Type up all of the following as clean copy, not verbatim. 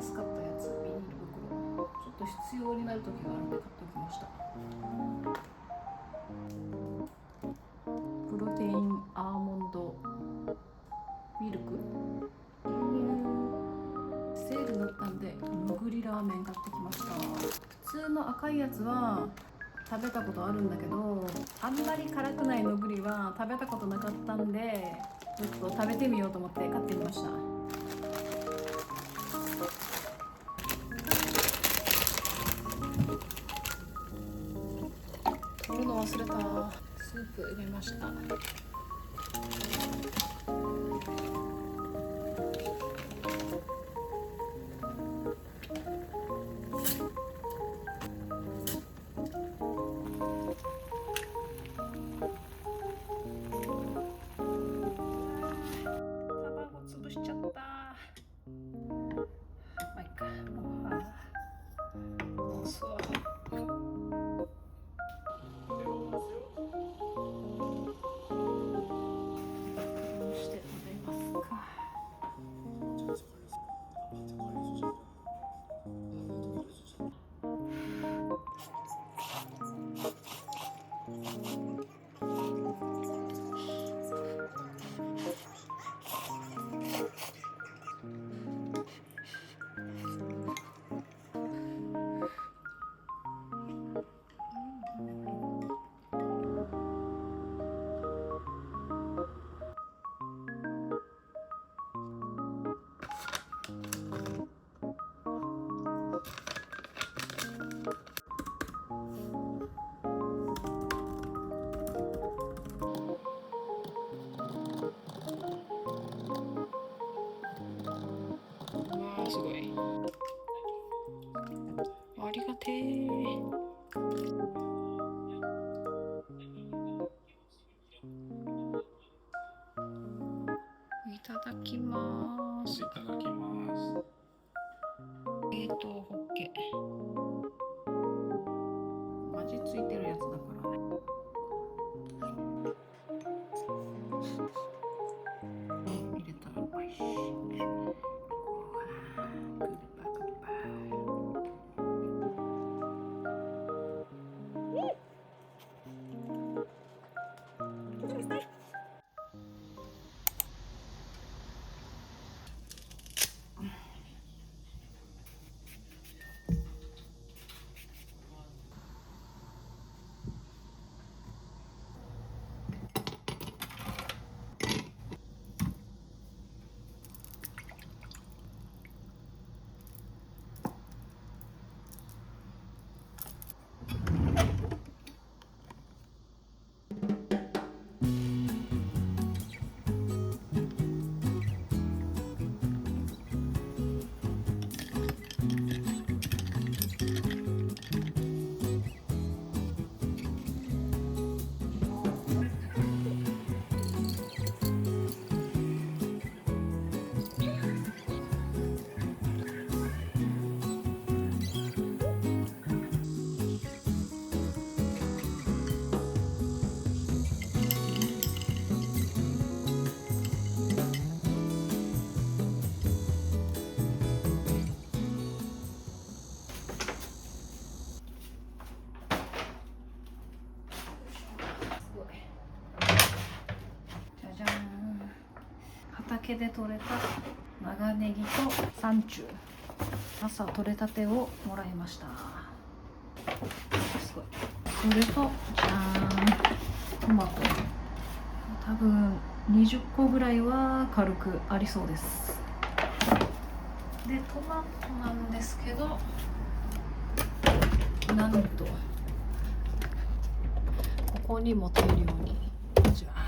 安かったやつ、ビニール袋。ちょっと必要になる時があるんで買っておきました。プロテインアーモンドミルク、セールだったんでむぐりラーメン買ってきました。普通の赤いやつは食べたことあるんだけど、あんまり辛くないのぐりは食べたことなかったんで、ちょっと食べてみようと思って買ってみました。取るの忘れた。スープ入れました。潰しちゃった。まあいいか。もうそう。して食べますか。すごい。ありがてー。いただきます。いただきます。ホッケ。味ついてるやつだからね。入れたらうまいし。畑で採れた長ネギとサンチュー、朝採れたてをもらいました。すごい。それとじゃーん、トマト、多分20個ぐらいは軽くありそうです。でトマトなんですけど、なんとここに持てるようにじゃあ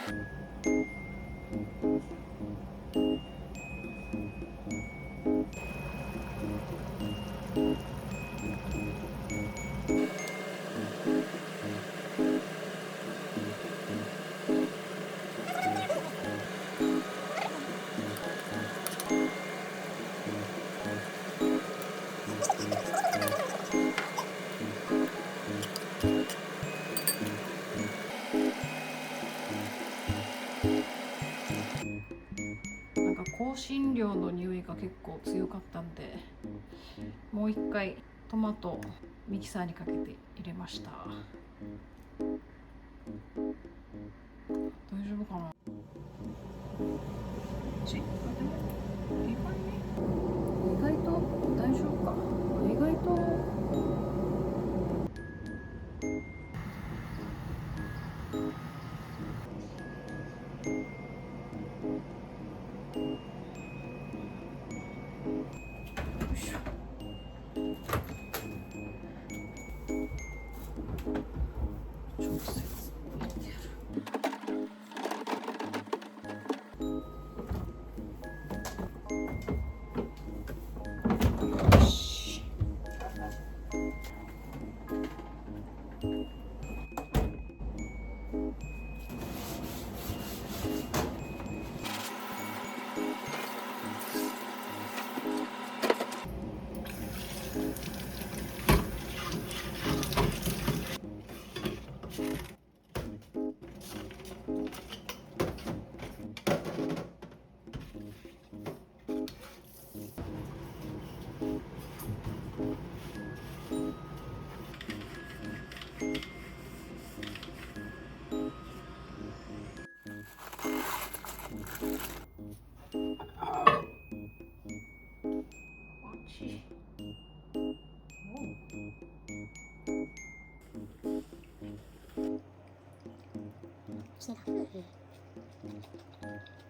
なんか香辛料の匂いが結構強かったんで、もう一回トマトミキサーにかけて入れました。大丈夫かな。意外と大丈夫か。意外としてた。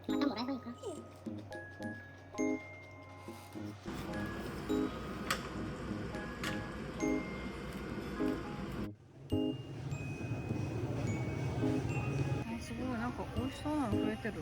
またもらえばいいか。すごい、なんか美味しそうなの増えてる。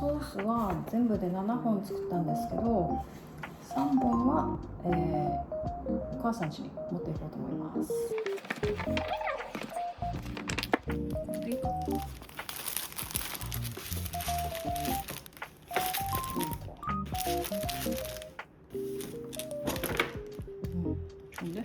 ソースは全部で7本作ったんですけど、3本は、お母さん家に持っていこうと思います。いいかほんで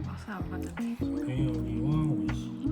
朝はまだね。これよりは美味しい。